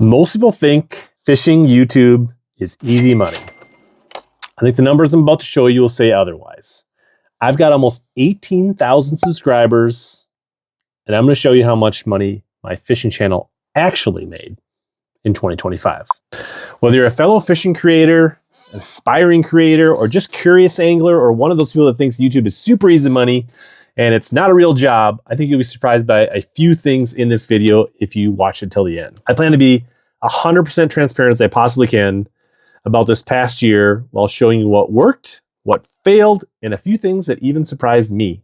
Most people think fishing YouTube is easy money. I think the numbers I'm about to show you will say otherwise. I've got almost 18,000 subscribers, and I'm going to show you how much money my fishing channel actually made in 2025. Whether you're a fellow fishing creator, an aspiring creator, or just curious angler, or one of those people that thinks YouTube is super easy money and it's not a real job, I think you'll be surprised by a few things in this video if you watch it till the end. I plan to be 100% transparent as I possibly can about this past year while showing you what worked, what failed, and a few things that even surprised me.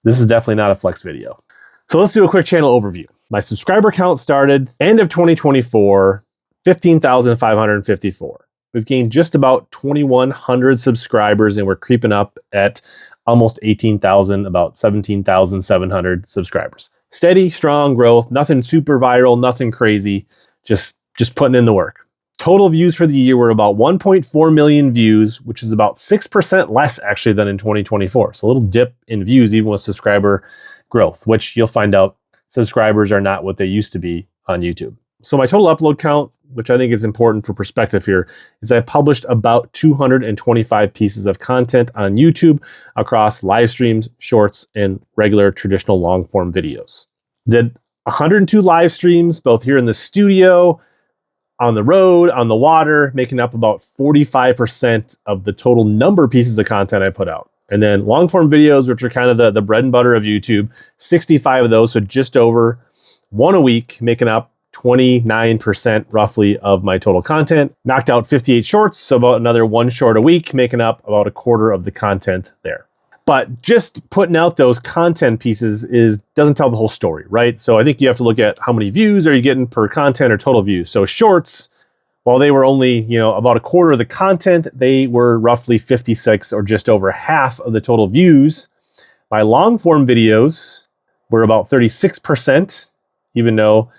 This is definitely not a flex video. So let's do a quick channel overview. My subscriber count started end of 2024, 15,554. We've gained just about 2,100 subscribers, and we're creeping up at almost 18,000, about 17,700 subscribers. Steady, strong growth, nothing super viral, nothing crazy, just putting in the work. Total views for the year were about 1.4 million views, which is about 6% less actually than in 2024. So a little dip in views even with subscriber growth, which you'll find out subscribers are not what they used to be on YouTube. So my total upload count, which I think is important for perspective here, is I published about 225 pieces of content on YouTube across live streams, shorts, and regular traditional long form videos. Did 102 live streams, both here in the studio, on the road, on the water, making up about 45% of the total number of pieces of content I put out. And then long form videos, which are kind of the bread and butter of YouTube, 65 of those, so just over one a week, making up 29% roughly of my total content. Knocked out 58 shorts, so about another one short a week, making up about a quarter of the content there. But just putting out those content pieces doesn't tell the whole story, right? So I think you have to look at how many views are you getting per content or total views. So shorts, while they were only, about a quarter of the content, they were roughly 56 or just over half of the total views. My long form videos were about 36%, even though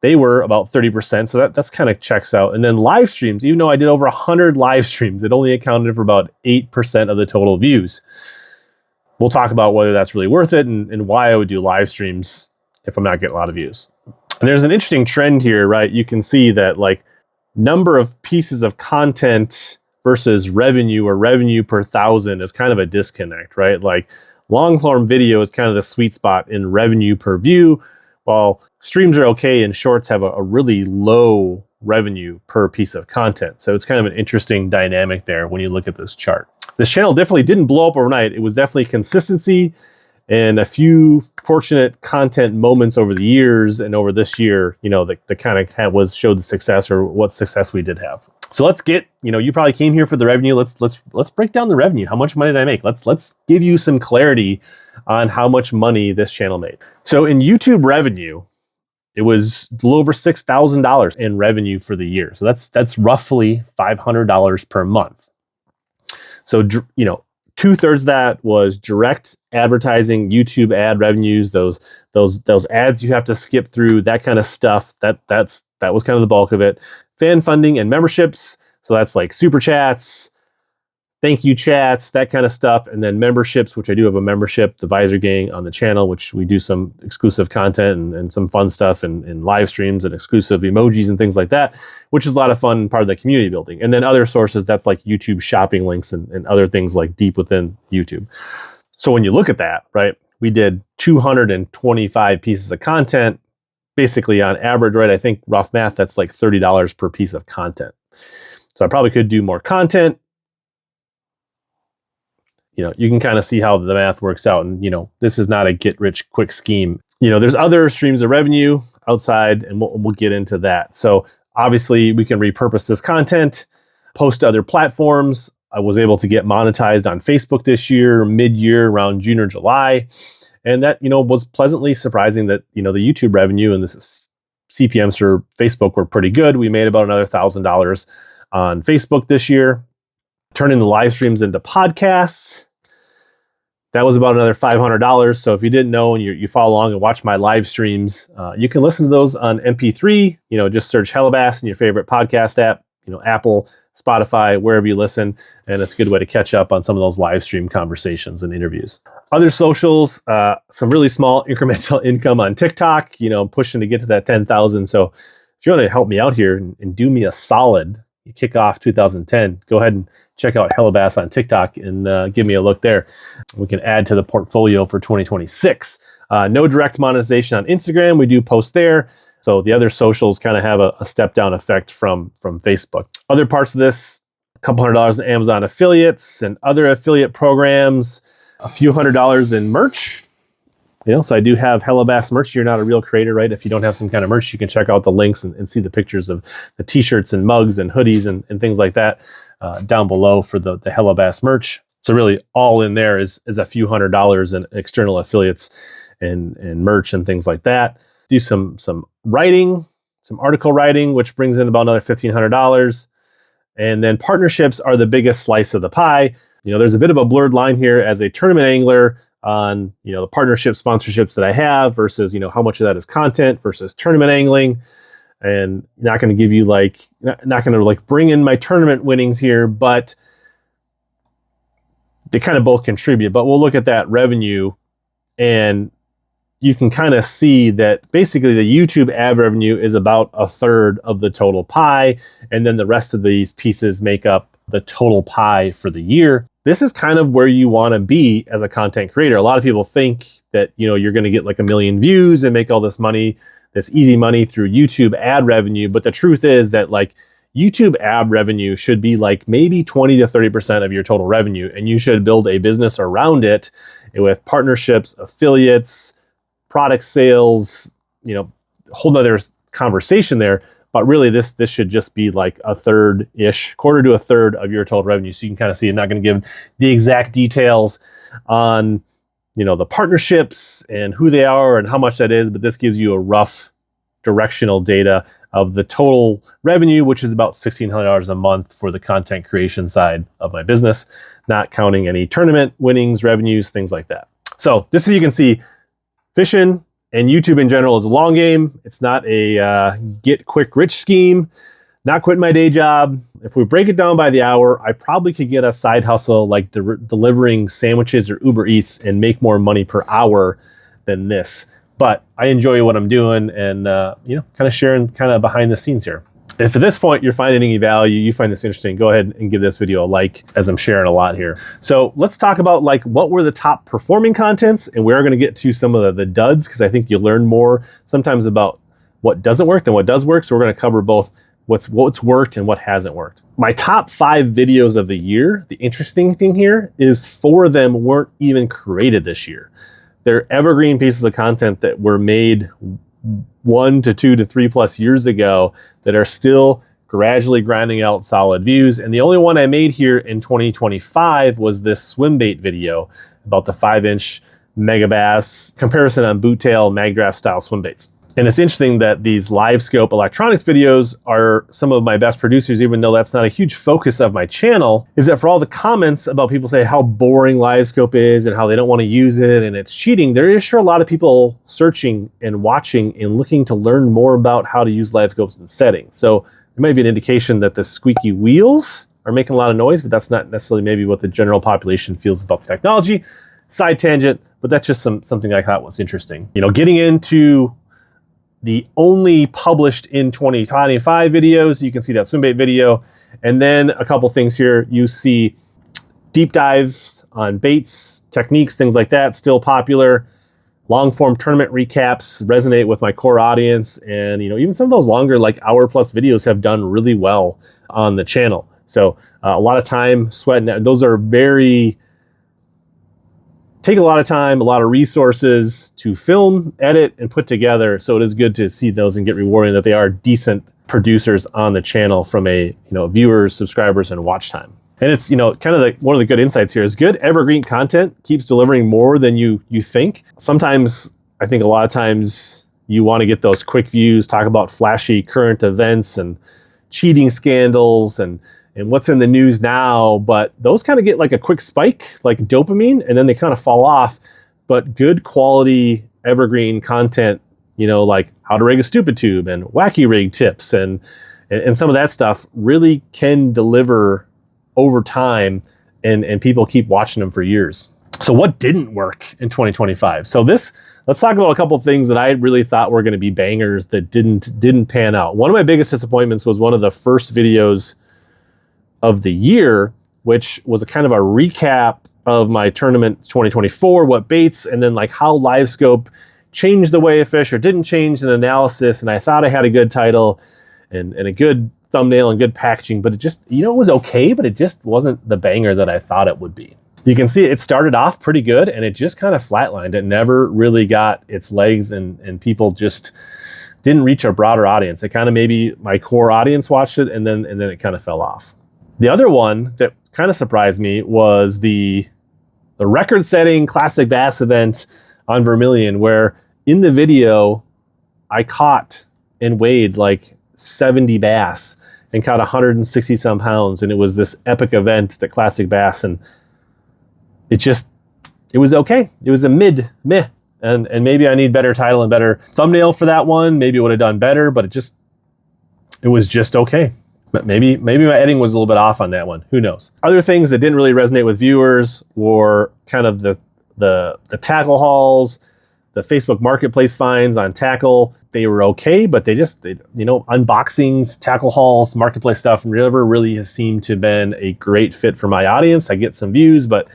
they were about 30%. So that's kind of checks out. And then live streams, even though I did over 100 live streams, it only accounted for about 8% of the total views. We'll talk about whether that's really worth it and why I would do live streams if I'm not getting a lot of views. And there's an interesting trend here, right? You can see that number of pieces of content versus revenue or revenue per thousand is kind of a disconnect, right? Long form video is kind of the sweet spot in revenue per view, while streams are okay and shorts have a really low revenue per piece of content. So it's kind of an interesting dynamic there when you look at this chart. This channel definitely didn't blow up overnight. It was definitely consistency and a few fortunate content moments over the years and over this year, that kind of showed the success or what success we did have. So let's get, you probably came here for the revenue. Let's break down the revenue. How much money did I make? Let's give you some clarity on how much money this channel made. So in YouTube revenue, it was a little over $6,000 in revenue for the year. So that's roughly $500 per month. So, 2/3 of that was direct advertising, YouTube ad revenues, those ads you have to skip through, that kind of stuff. That was kind of the bulk of it. Fan funding and memberships. So that's like super chats, thank you chats, that kind of stuff. And then memberships, which I do have a membership, the Visor Gang on the channel, which we do some exclusive content and some fun stuff and live streams and exclusive emojis and things like that, which is a lot of fun, part of the community building. And then other sources, that's like YouTube shopping links and other things like deep within YouTube. So when you look at that, right, we did 225 pieces of content, basically on average, right? I think rough math, that's like $30 per piece of content. So I probably could do more content. You can kind of see how the math works out. And, this is not a get rich quick scheme. There's other streams of revenue outside, and we'll get into that. So obviously we can repurpose this content, post to other platforms. I was able to get monetized on Facebook this year, mid-year around June or July. And that, was pleasantly surprising that, the YouTube revenue and this CPMs for Facebook were pretty good. We made about another $1,000 on Facebook this year. Turning the live streams into podcasts, that was about another $500. So if you didn't know and you follow along and watch my live streams, you can listen to those on MP3. Just search HellaBass in your favorite podcast app, Apple, Spotify, wherever you listen. And it's a good way to catch up on some of those live stream conversations and interviews. Other socials, some really small incremental income on TikTok, pushing to get to that 10,000. So if you want to help me out here and do me a solid, you kick off 2010, go ahead and check out HellaBass on TikTok and give me a look there. We can add to the portfolio for 2026. No direct monetization on Instagram. We do post there. So the other socials kind of have a step down effect from Facebook. Other parts of this, a couple $100 in Amazon affiliates and other affiliate programs, a few $100 in merch. So I do have HellaBass merch. You're not a real creator, right? If you don't have some kind of merch, you can check out the links and see the pictures of the t-shirts and mugs and hoodies and things like that down below for the HellaBass merch. So really all in there is a few $100 in external affiliates and merch and things like that. Do some writing, some article writing, which brings in about another $1,500. And then partnerships are the biggest slice of the pie. There's a bit of a blurred line here as a tournament angler on, the partnership sponsorships that I have versus, how much of that is content versus tournament angling. And not going to give you not going to bring in my tournament winnings here, but they kind of both contribute. But we'll look at that revenue, and you can kind of see that basically the YouTube ad revenue is about a third of the total pie. And then the rest of these pieces make up the total pie for the year. This is kind of where you want to be as a content creator. A lot of people think that, you're going to get like 1 million views and make all this money, this easy money through YouTube ad revenue. But the truth is that YouTube ad revenue should be maybe 20 to 30% of your total revenue. And you should build a business around it with partnerships, affiliates, product sales, a whole nother conversation there. But really, this should just be a third-ish, quarter to a third of your total revenue. So you can kind of see, I'm not going to give the exact details on, the partnerships and who they are and how much that is, but this gives you a rough directional data of the total revenue, which is about $1,600 a month for the content creation side of my business, not counting any tournament winnings, revenues, things like that. So this, as you can see, fishing and YouTube in general is a long game. It's not a get quick rich scheme. Not quitting my day job. If we break it down by the hour, I probably could get a side hustle like delivering sandwiches or Uber Eats and make more money per hour than this. But I enjoy what I'm doing and kind of sharing kind of behind the scenes here. If at this point you're finding any value, you find this interesting, go ahead and give this video a like, as I'm sharing a lot here. So let's talk about what were the top performing contents, and we're going to get to some of the duds, because I think you learn more sometimes about what doesn't work than what does work. So we're going to cover both what's worked and what hasn't worked. My top 5 videos of the year, the interesting thing here is 4 of them weren't even created this year. They're evergreen pieces of content that were made 1 to 2 to 3 plus years ago that are still gradually grinding out solid views. And the only one I made here in 2025 was this swim bait video about the 5-inch HellaBass comparison on boot tail mag draft style swim baits. And it's interesting that these live scope electronics videos are some of my best producers, even though that's not a huge focus of my channel, is that for all the comments about people say how boring live scope is and how they don't want to use it and it's cheating, there is sure a lot of people searching and watching and looking to learn more about how to use live scopes and settings. So it might be an indication that the squeaky wheels are making a lot of noise, but that's not necessarily maybe what the general population feels about the technology. Side tangent, but that's just something I thought was interesting. Getting into the only published in 2025 videos, you can see that swim bait video. And then a couple things here. You see deep dives on baits, techniques, things like that, still popular. Long form tournament recaps resonate with my core audience. And, even some of those longer, hour plus videos have done really well on the channel. So a lot of time, sweat, and those are take a lot of time, a lot of resources to film, edit, and put together. So it is good to see those and get rewarding that they are decent producers on the channel from a viewers, subscribers, and watch time. And it's kind of one of the good insights here is good evergreen content keeps delivering more than you think. Sometimes I think a lot of times you want to get those quick views, talk about flashy current events and cheating scandals and what's in the news now, but those kind of get a quick spike, like dopamine, and then they kind of fall off. But good quality evergreen content, like how to rig a stupid tube and wacky rig tips and some of that stuff really can deliver over time, and people keep watching them for years. So what didn't work in 2025? So let's talk about a couple of things that I really thought were going to be bangers that didn't pan out. One of my biggest disappointments was one of the first videos of the year, which was a kind of a recap of my tournament 2024, what baits, and then like how LiveScope changed the way I fish or didn't change, an analysis. And I thought I had a good title and a good thumbnail and good packaging, but it just, it was okay, but it just wasn't the banger that I thought it would be. You can see it started off pretty good and it just kind of flatlined. It never really got its legs and people just didn't reach a broader audience. It kind of, maybe my core audience watched it and then it kind of fell off. The other one that kind of surprised me was the record-setting classic bass event on Vermilion, where in the video I caught and weighed like 70 bass and caught 160 some pounds, and it was this epic event, the classic bass, and it was okay. It was a meh. And maybe I need better title and better thumbnail for that one. Maybe it would have done better, but it was just okay. But maybe my editing was a little bit off on that one. Who knows? Other things that didn't really resonate with viewers were kind of the tackle hauls, the Facebook Marketplace finds on tackle. They were okay, but they unboxings, tackle hauls, marketplace stuff never really has seemed to have been a great fit for my audience. I get some views, but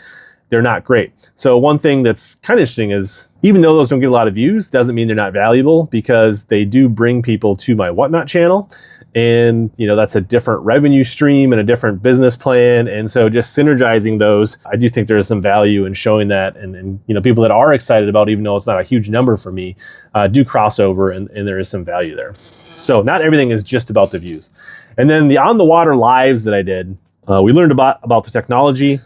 they're not great. So one thing that's kind of interesting is, even though those don't get a lot of views, doesn't mean they're not valuable, because they do bring people to my Whatnot channel. And, that's a different revenue stream and a different business plan. And so just synergizing those, I do think there's some value in showing that. And people that are excited about, even though it's not a huge number for me, do crossover and there is some value there. So not everything is just about the views. And then the on the water lives that I did, we learned about the technology.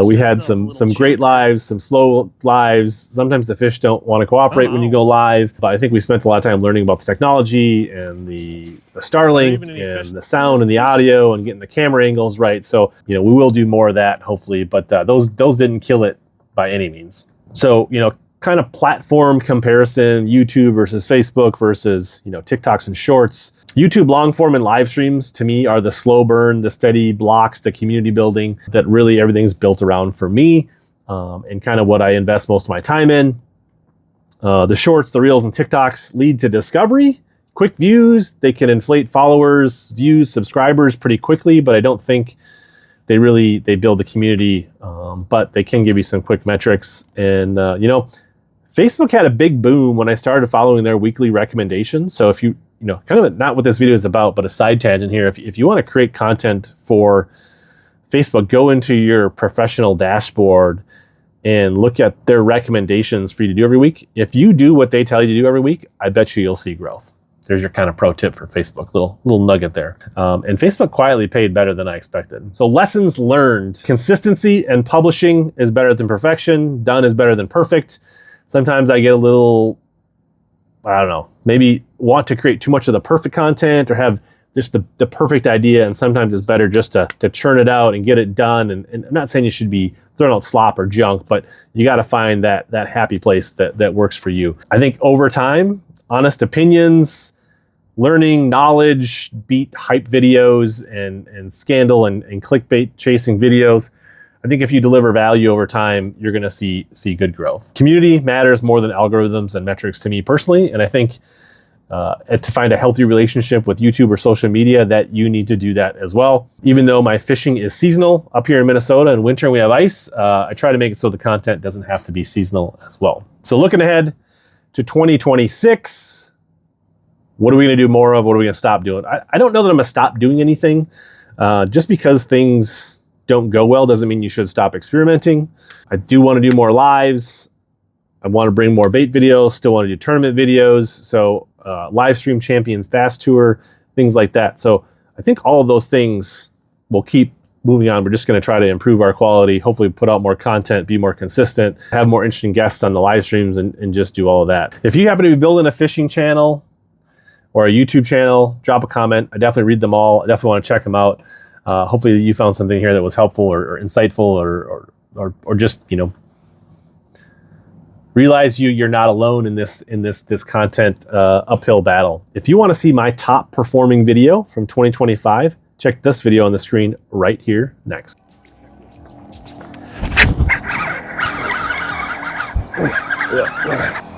We had some great lives, some slow lives. Sometimes the fish don't want to cooperate when you go live, but I think we spent a lot of time learning about the technology and the Starlink and the sound and the audio and getting the camera angles right. So, we will do more of that hopefully, but those didn't kill it by any means. So, kind of platform comparison, YouTube versus Facebook versus, TikToks and Shorts. YouTube long form and live streams to me are the slow burn, the steady blocks, the community building that really everything's built around for me, and kind of what I invest most of my time in. The Shorts, the Reels, and TikToks lead to discovery, quick views. They can inflate followers, views, subscribers pretty quickly, but I don't think they build the community, but they can give you some quick metrics. And, Facebook had a big boom when I started following their weekly recommendations. So if you, kind of not what this video is about, but a side tangent here. If you want to create content for Facebook, go into your professional dashboard and look at their recommendations for you to do every week. If you do what they tell you to do every week, I bet you'll see growth. There's your kind of pro tip for Facebook, little nugget there. And Facebook quietly paid better than I expected. So lessons learned: consistency and publishing is better than perfection. Done is better than perfect. Sometimes I get a little, I don't know, maybe want to create too much of the perfect content or have just the perfect idea. And sometimes it's better just to churn it out and get it done. And I'm not saying you should be throwing out slop or junk, but you got to find that happy place that works for you. I think over time, honest opinions, learning, knowledge, beat hype videos and scandal and clickbait chasing videos. I think if you deliver value over time, you're going to see good growth. Community matters more than algorithms and metrics to me personally. And I think to find a healthy relationship with YouTube or social media, that you need to do that as well. Even though my fishing is seasonal up here in Minnesota, in winter we have ice, I try to make it so the content doesn't have to be seasonal as well. So looking ahead to 2026, what are we going to do more of? What are we going to stop doing? I don't know that I'm going to stop doing anything. Just because things don't go well doesn't mean you should stop experimenting. I do want to do more lives. I want to bring more bait videos, still want to do tournament videos. So live stream Champions Bass Tour, things like that. So I think all of those things will keep moving on. We're just going to try to improve our quality, hopefully put out more content, be more consistent, have more interesting guests on the live streams, and just do all of that. If you happen to be building a fishing channel or a YouTube channel, drop a comment. I definitely read them all. I definitely want to check them out. Hopefully you found something here that was helpful or insightful or just, realize you're not alone in this content uphill battle. If you want to see my top performing video from 2025, check this video on the screen right here next. Yeah.